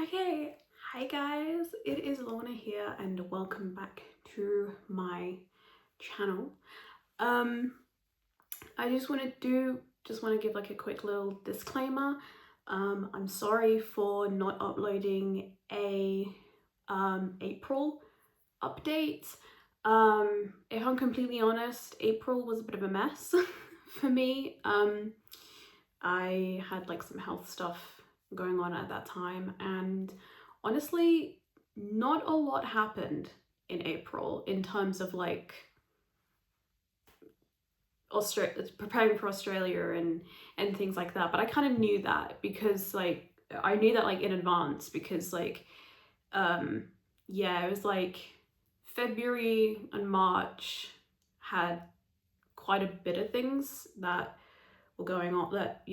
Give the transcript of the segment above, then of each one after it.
Okay, hi guys, it is Lorna here and welcome back to my channel. I just want to give like a quick little disclaimer. I'm sorry for not uploading a April update. If I'm completely honest, April was a bit of a mess for me. I had like some health stuff going on at that time, and honestly, not a lot happened in April in terms of like preparing for Australia and things like that. But I kind of knew that because like I knew that like in advance because like yeah, it was like February and March had quite a bit of things that were going on that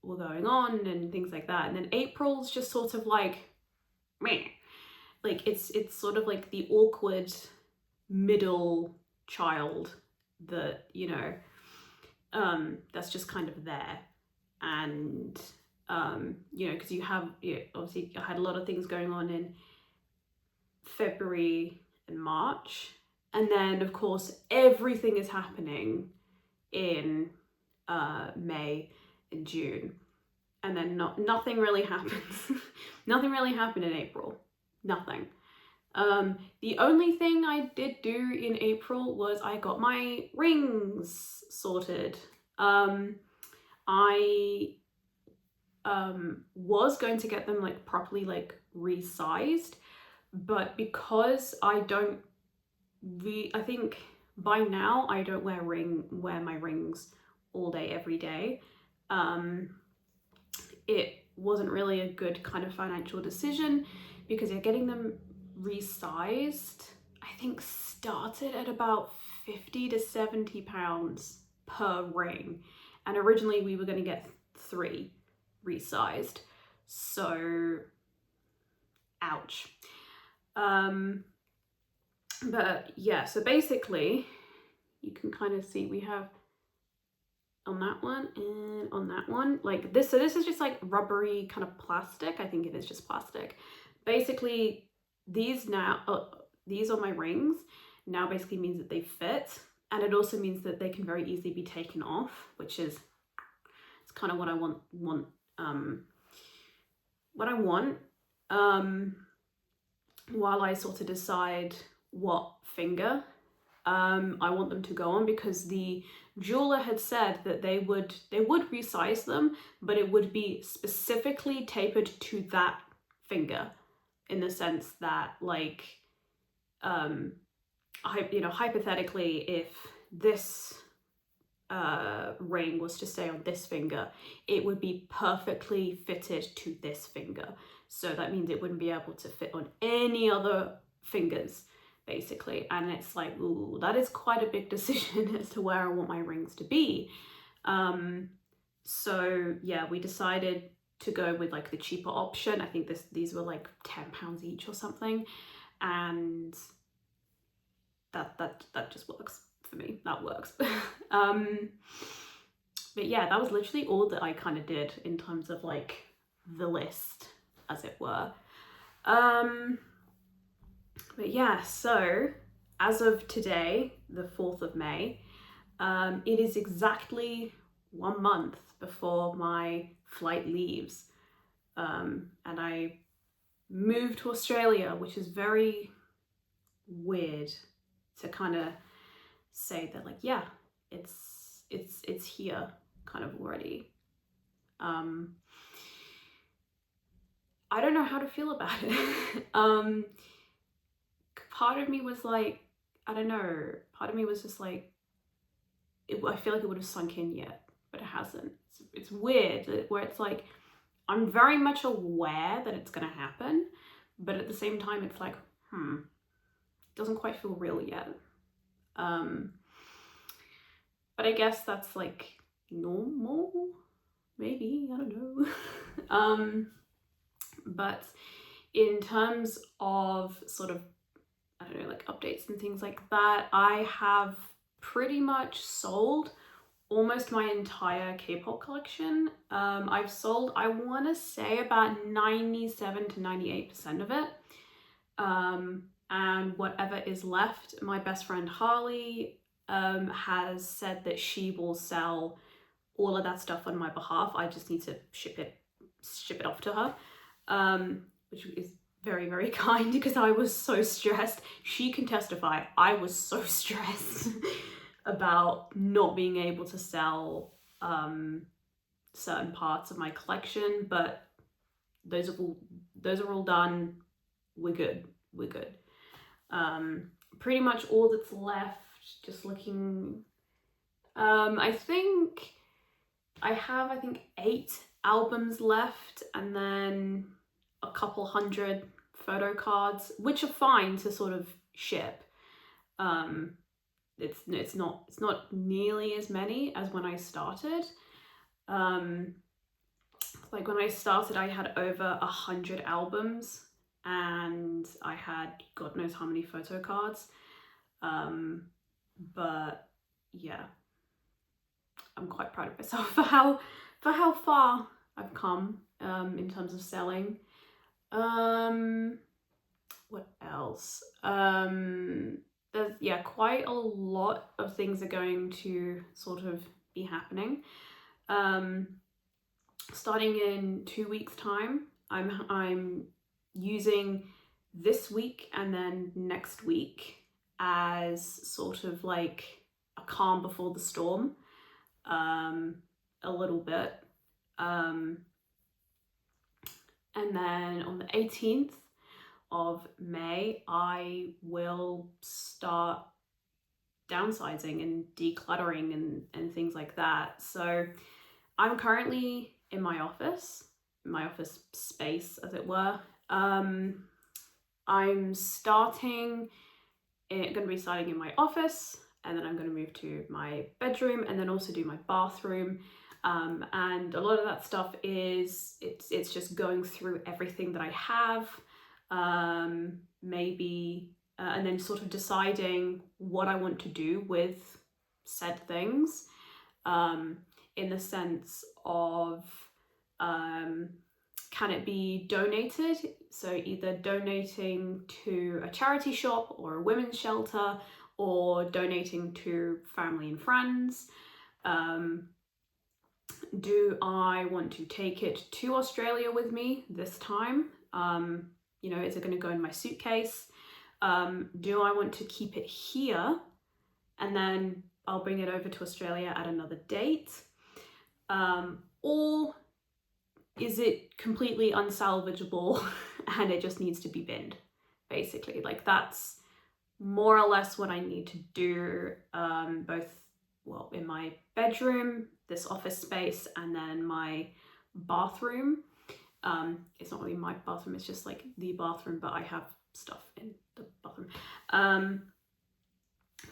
were going on and things like that. And then April's just sort of like meh. Like it's sort of like the awkward middle child that, that's just kind of there. And because obviously I had a lot of things going on in February and March. And then of course everything is happening in May and June, and then nothing really happens. Nothing really happened in April. Nothing. The only thing I did do in April was I got my rings sorted. I was going to get them like properly like resized, but because I think by now I don't wear my rings all day every day. It wasn't really a good kind of financial decision because you're getting them resized, I think started at about 50 to 70 pounds per ring, and originally we were going to get 3 resized, so ouch. But yeah, so basically you can kind of see we have on that one and on that one like this. So this is just like rubbery kind of plastic. I think it is just plastic. Basically these are my rings now, basically means that they fit, and it also means that they can very easily be taken off, which is it's kind of what I want while I sort of decide what finger I want them to go on, because the jeweler had said that they would resize them, but it would be specifically tapered to that finger, in the sense that like hypothetically, if this ring was to stay on this finger, it would be perfectly fitted to this finger. So that means it wouldn't be able to fit on any other fingers, basically. And it's like, ooh, that is quite a big decision as to where I want my rings to be. So yeah, we decided to go with like the cheaper option. I think these were like £10 each or something, and that just works for me. That works. But yeah, that was literally all that I kind of did in terms of like the list, as it were. But yeah, so as of today, the 4th of May, it is exactly 1 month before my flight leaves. And I moved to Australia, which is very weird to kind of say that, like, yeah, it's here kind of already. I don't know how to feel about it. Part of me was like, I don't know, part of me was just like, I feel like it would have sunk in yet, but it hasn't. It's weird where it's like, I'm very much aware that it's gonna happen, but at the same time it's like, it doesn't quite feel real yet. But I guess that's like normal, maybe, I don't know. But in terms of sort of, I don't know, like updates and things like that, I have pretty much sold almost my entire K-pop collection. I've sold, I want to say, about 97 to 98% of it. And whatever is left, my best friend Harley has said that she will sell all of that stuff on my behalf. I just need to ship it off to her, which is very, very kind, because I was so stressed. She can testify, I was so stressed about not being able to sell certain parts of my collection, but those are all done. We're good. Pretty much all that's left, just looking, I think I have 8 albums left, and then a couple hundred photo cards, which are fine to sort of ship. It's not nearly as many as when I started. Like when I started, I had over 100 albums, and I had God knows how many photo cards. But yeah, I'm quite proud of myself for how far I've come in terms of selling. What else? There's quite a lot of things are going to sort of be happening. Starting in 2 weeks' time, I'm using this week and then next week as sort of like a calm before the storm, a little bit. And then on the 18th of May, I will start downsizing and decluttering and things like that. So I'm currently in my office space, as it were. I'm going to be starting in my office, and then I'm going to move to my bedroom, and then also do my bathroom. And a lot of that stuff is, it's just going through everything that I have, maybe, and then sort of deciding what I want to do with said things, in the sense of, can it be donated? So either donating to a charity shop or a women's shelter, or donating to family and friends. Do I want to take it to Australia with me this time? Is it going to go in my suitcase? Do I want to keep it here and then I'll bring it over to Australia at another date? Or is it completely unsalvageable and it just needs to be binned, basically? Like, that's more or less what I need to do, both, in my bedroom, this office space, and then my bathroom. It's not really my bathroom, it's just like the bathroom, but I have stuff in the bathroom.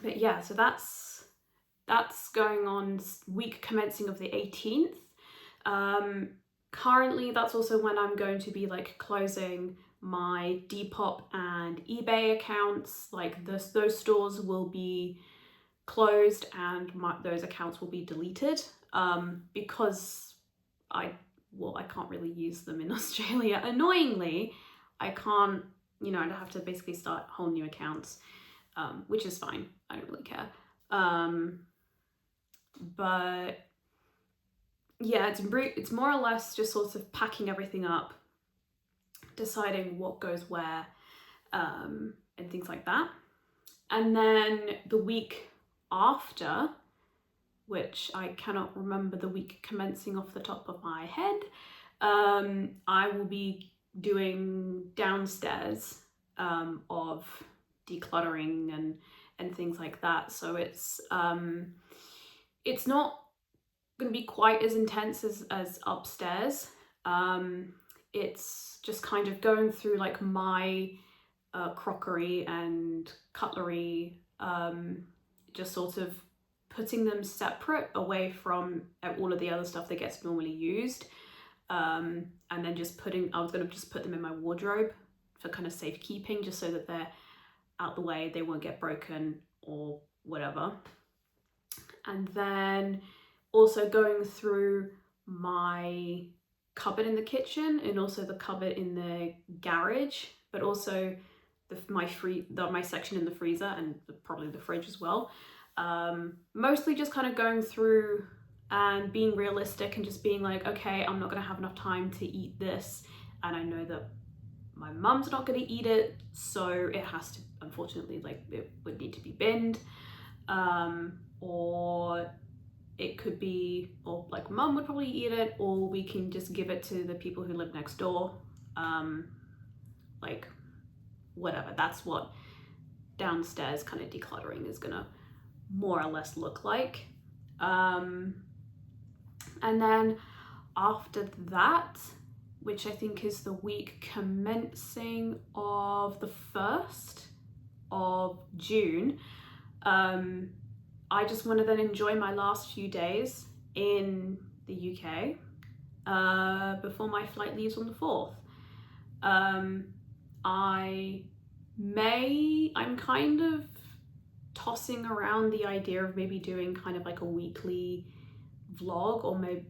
But yeah, so that's going on week commencing of the 18th. Currently, that's also when I'm going to be like closing my Depop and eBay accounts. Like those stores will be closed and those accounts will be deleted, because I can't really use them in Australia. Annoyingly, I can't, I'd have to basically start whole new accounts, which is fine. I don't really care. But yeah, it's more or less just sort of packing everything up, deciding what goes where, and things like that. And then the week after, which I cannot remember the week commencing off the top of my head, I will be doing downstairs, of decluttering and things like that. So it's not going to be quite as intense as upstairs. It's just kind of going through like my crockery and cutlery, just sort of putting them separate away from all of the other stuff that gets normally used, and then I was going to just put them in my wardrobe for kind of safekeeping, just so that they're out the way, they won't get broken or whatever. And then also going through my cupboard in the kitchen and also the cupboard in the garage, but also my section in the freezer and probably the fridge as well. Mostly just kind of going through and being realistic and just being like, okay, I'm not gonna have enough time to eat this, and I know that my mum's not gonna eat it, so it has to, unfortunately, like, it would need to be binned, or it could be, or like mum would probably eat it, or we can just give it to the people who live next door, like whatever. That's what downstairs kind of decluttering is gonna more or less look like. And then after that, which I think is the week commencing of the 1st of June, I just want to then enjoy my last few days in the UK before my flight leaves on the 4th. I'm kind of tossing around the idea of maybe doing kind of like a weekly vlog, or maybe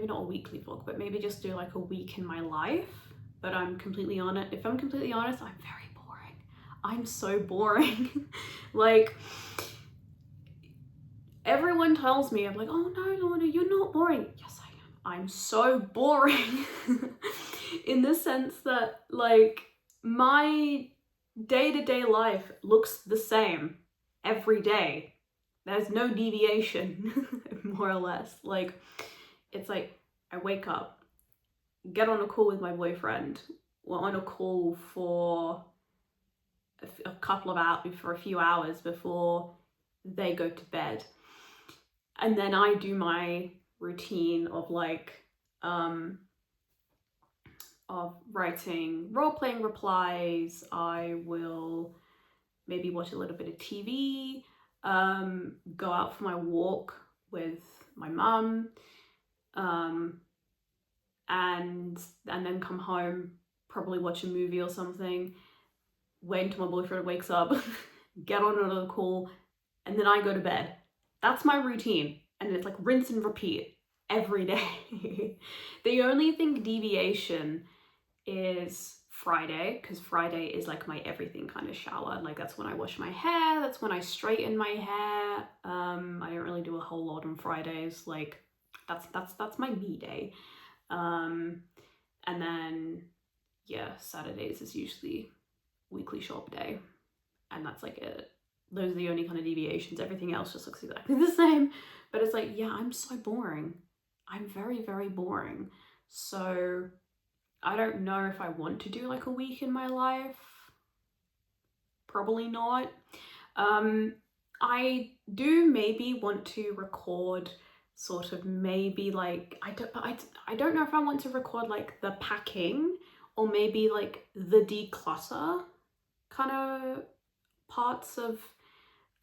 not a weekly vlog, but maybe just do like a week in my life. But if I'm completely honest, I'm very boring. I'm so boring. Like, everyone tells me, I'm like, oh no, Lorna, you're not boring. Yes, I am. I'm so boring in the sense that, like, my day-to-day life looks the same every day. There's no deviation, more or less. Like, it's like, I wake up, get on a call with my boyfriend. We're on a call for a few hours before they go to bed. And then I do my routine of like, of writing role-playing replies. I will maybe watch a little bit of TV, go out for my walk with my mum, and then come home, probably watch a movie or something, wait until my boyfriend wakes up, get on another call, and then I go to bed. That's my routine, and it's like rinse and repeat every day. The only thing deviation is Friday, because Friday is like my everything kind of shower. Like, that's when I wash my hair, that's when I straighten my hair. I don't really do a whole lot on Fridays. Like, that's my me day. And then yeah, Saturdays is usually weekly shop day, and that's like it. Those are the only kind of deviations. Everything else just looks exactly the same. But it's like, yeah, I'm so boring. I'm very, very boring. So I don't know if I want to do like a week in my life. Probably not. I do maybe want to record sort of maybe like, I don't know if I want to record like the packing, or maybe like the declutter kind of parts of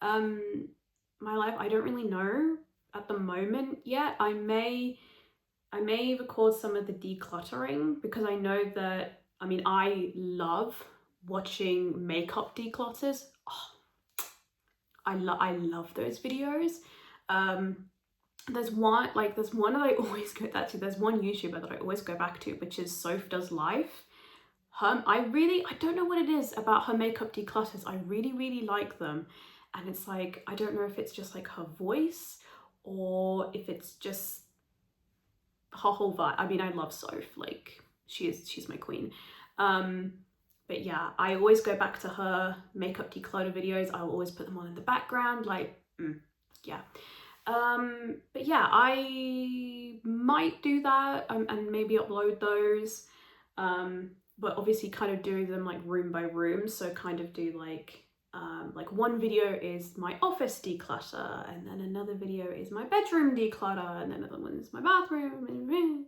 my life. I don't really know at the moment yet. I may record some of the decluttering, because I know that, I mean, I love watching makeup declutters. Oh, I love those videos. There's one that I always go back to. There's one YouTuber that I always go back to, which is Soph Does Life. I don't know what it is about her makeup declutters. I really, really like them. And it's like, I don't know if it's just like her voice, or if it's just her whole vibe. I mean, I love Soph, like, she's my queen. But yeah, I always go back to her makeup declutter videos. I'll always put them on in the background, like, yeah. But yeah, I might do that, and maybe upload those. But obviously kind of doing them like room by room. So kind of do like one video is my office declutter, and then another video is my bedroom declutter, and then another one is my bathroom.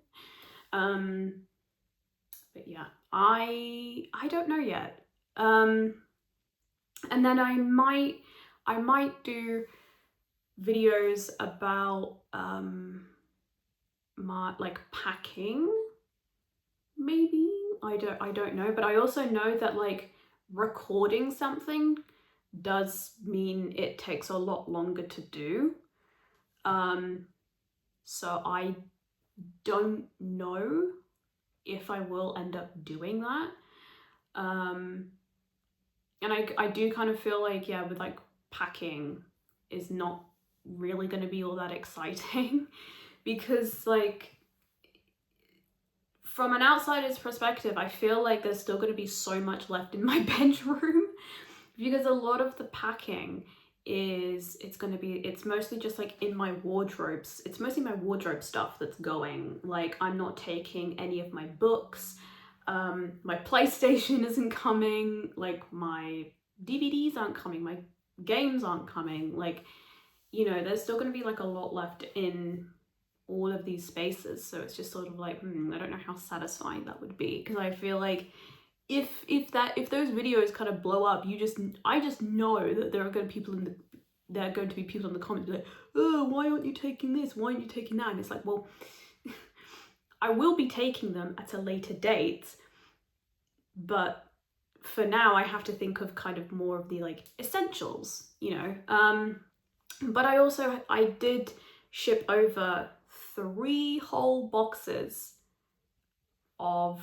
But yeah, I don't know yet. And then I might do videos about my like packing, maybe. I don't know, but I also know that like recording something does mean it takes a lot longer to do. So I don't know if I will end up doing that. And I do kind of feel like, yeah, with like packing is not really going to be all that exciting because like from an outsider's perspective, I feel like there's still going to be so much left in my bedroom because a lot of the packing is it's mostly just like in my wardrobes. It's mostly my wardrobe stuff that's going. Like I'm not taking any of my books. My PlayStation isn't coming. Like my DVDs aren't coming. My games aren't coming. Like, you know, there's still going to be like a lot left in all of these spaces. So it's just sort of like, I don't know how satisfying that would be, because I feel like if those videos kind of blow up, I just know that there are going to be people in the comments be like, oh, why aren't you taking this? Why aren't you taking that? And it's like, well, I will be taking them at a later date, but for now I have to think of kind of more of the like essentials, you know. But I did ship over 3 whole boxes of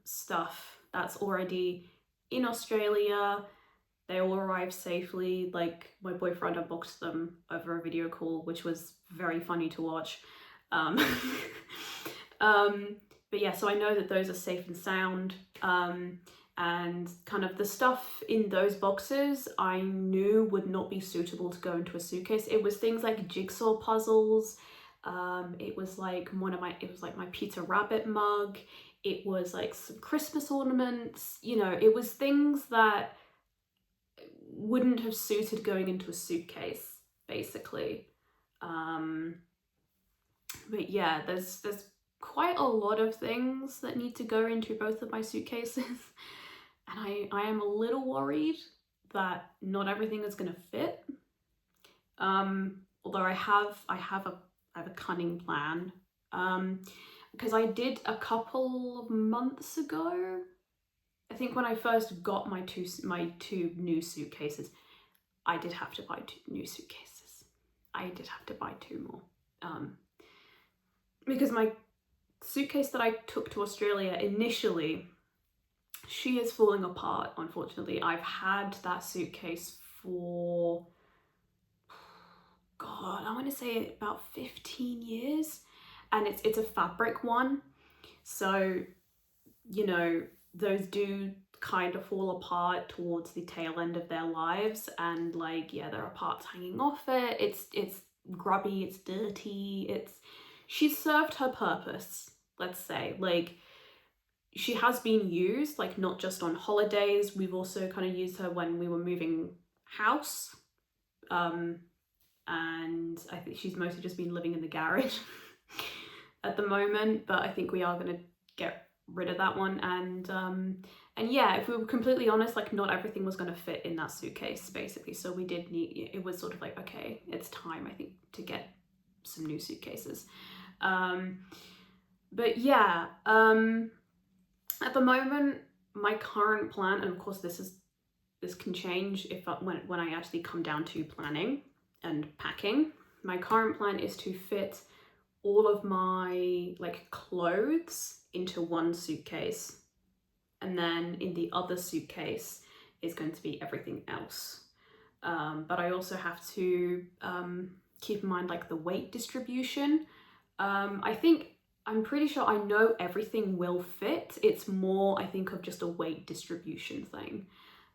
stuff that's already in Australia. They all arrived safely. Like my boyfriend unboxed them over a video call, which was very funny to watch. But yeah, so I know that those are safe and sound. And kind of the stuff in those boxes I knew would not be suitable to go into a suitcase. It was things like jigsaw puzzles. It was like my Peter Rabbit mug. It was like some Christmas ornaments. You know, it was things that wouldn't have suited going into a suitcase, basically. But yeah, there's quite a lot of things that need to go into both of my suitcases. And I am a little worried that not everything is going to fit. Although I have a cunning plan. Because I did a couple of months ago, I think when I first got my two new suitcases, I did have to buy 2 new suitcases. I did have to buy 2 more. Because my suitcase that I took to Australia initially, she is falling apart, unfortunately. I've had that suitcase for, God, I want to say about 15 years. And it's a fabric one. So, you know, those do kind of fall apart towards the tail end of their lives. And like, yeah, there are parts hanging off it. It's grubby, it's dirty, she's served her purpose, let's say. Like, she has been used, like not just on holidays. We've also kind of used her when we were moving house. And I think she's mostly just been living in the garage at the moment, but I think we are going to get rid of that one. And yeah, if we were completely honest, like not everything was going to fit in that suitcase, basically. So we did need, it was sort of like, okay, it's time, I think, to get some new suitcases. But yeah, at the moment, my current plan, and of course this can change when I actually come down to planning and packing. My current plan is to fit all of my like clothes into one suitcase, and then in the other suitcase is going to be everything else. But I also have to keep in mind like the weight distribution. I'm pretty sure I know everything will fit. It's more, I think, of just a weight distribution thing,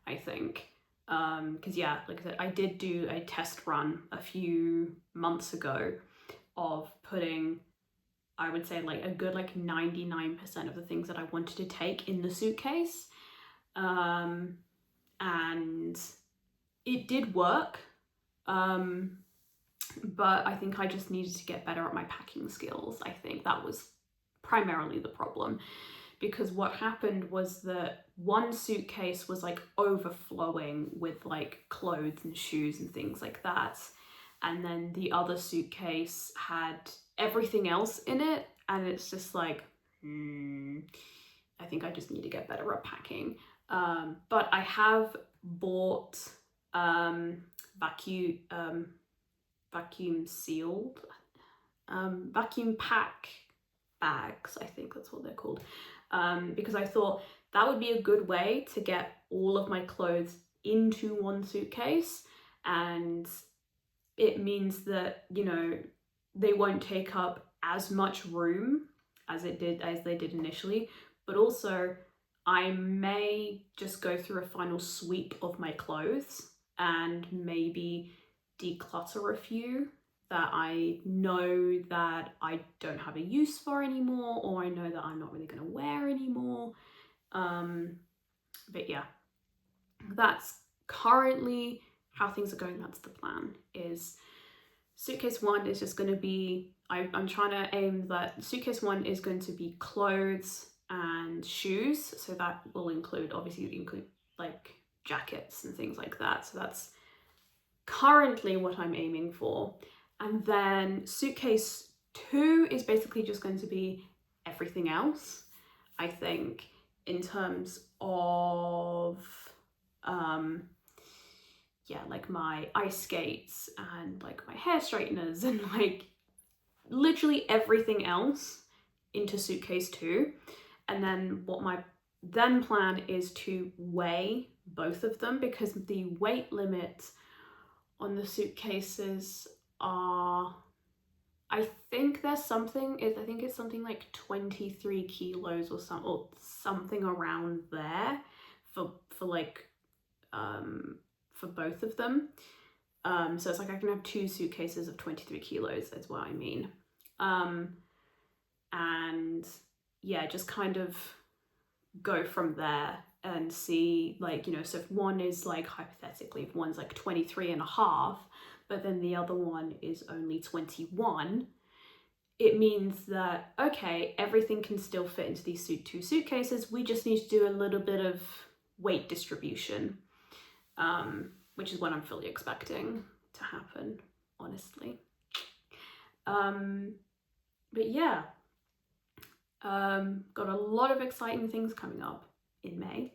I think. Because yeah, like I said, I did do a test run a few months ago of putting, I would say, like a good like 99% of the things that I wanted to take in the suitcase. And it did work. But I think I just needed to get better at my packing skills. I think that was primarily the problem, because what happened was that one suitcase was like overflowing with like clothes and shoes and things like that, and then the other suitcase had everything else in it, and it's just like, I think I just need to get better at packing. But I have bought vacuum sealed, vacuum pack bags, I think that's what they're called, because I thought that would be a good way to get all of my clothes into one suitcase, and it means that, you know, they won't take up as much room as they did initially, but also I may just go through a final sweep of my clothes and maybe declutter a few that I know that I don't have a use for anymore, or I know that I'm not really going to wear anymore. But yeah, that's currently how things are going. That's the plan. Is suitcase 1 is just going to be, I'm trying to aim that suitcase 1 is going to be clothes and shoes, so that will include, obviously include like jackets and things like that, so that's currently what I'm aiming for. And then suitcase 2 is basically just going to be everything else, I think, in terms of yeah, like my ice skates and like my hair straighteners and like literally everything else into suitcase 2. And then what my then plan is to weigh both of them, because the weight limit on the suitcases are, I think there's something, I think it's something like 23 kilos or something around there for like for both of them. So it's like I can have 2 suitcases of 23 kilos, is what I mean. And yeah, just kind of go from there and see, like, you know, so if one is like, hypothetically, if one's like 23 and a half, but then the other one is only 21, it means that, okay, everything can still fit into these 2 suitcases. We just need to do a little bit of weight distribution, which is what I'm fully expecting to happen, honestly. But yeah, got a lot of exciting things coming up in May,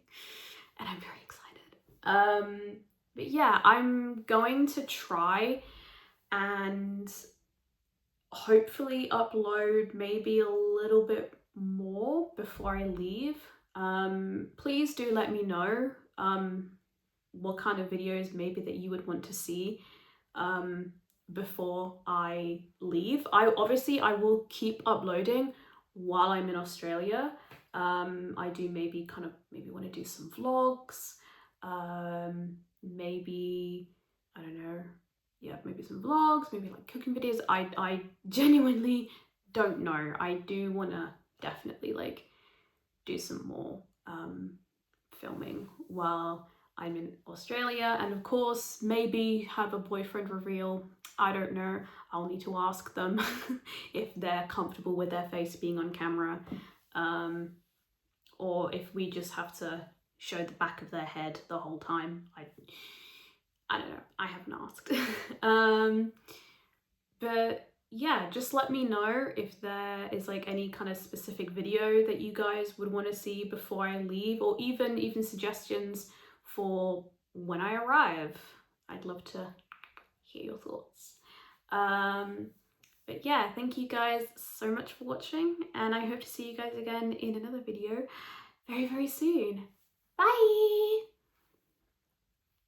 and I'm very excited. But yeah, I'm going to try and hopefully upload maybe a little bit more before I leave. Please do let me know what kind of videos maybe that you would want to see before I leave. I will keep uploading while I'm in Australia. I do maybe want to do some vlogs, maybe, I don't know, yeah, maybe some vlogs, maybe like cooking videos. I genuinely don't know. I do want to definitely like do some more filming while I'm in Australia, and of course maybe have a boyfriend reveal. I don't know, I'll need to ask them if they're comfortable with their face being on camera, or if we just have to show the back of their head the whole time. I don't know, I haven't asked. But yeah, just let me know if there is like any kind of specific video that you guys would want to see before I leave, or even suggestions for when I arrive. I'd love to hear your thoughts. But yeah, thank you guys so much for watching, and I hope to see you guys again in another video very, very soon. Bye!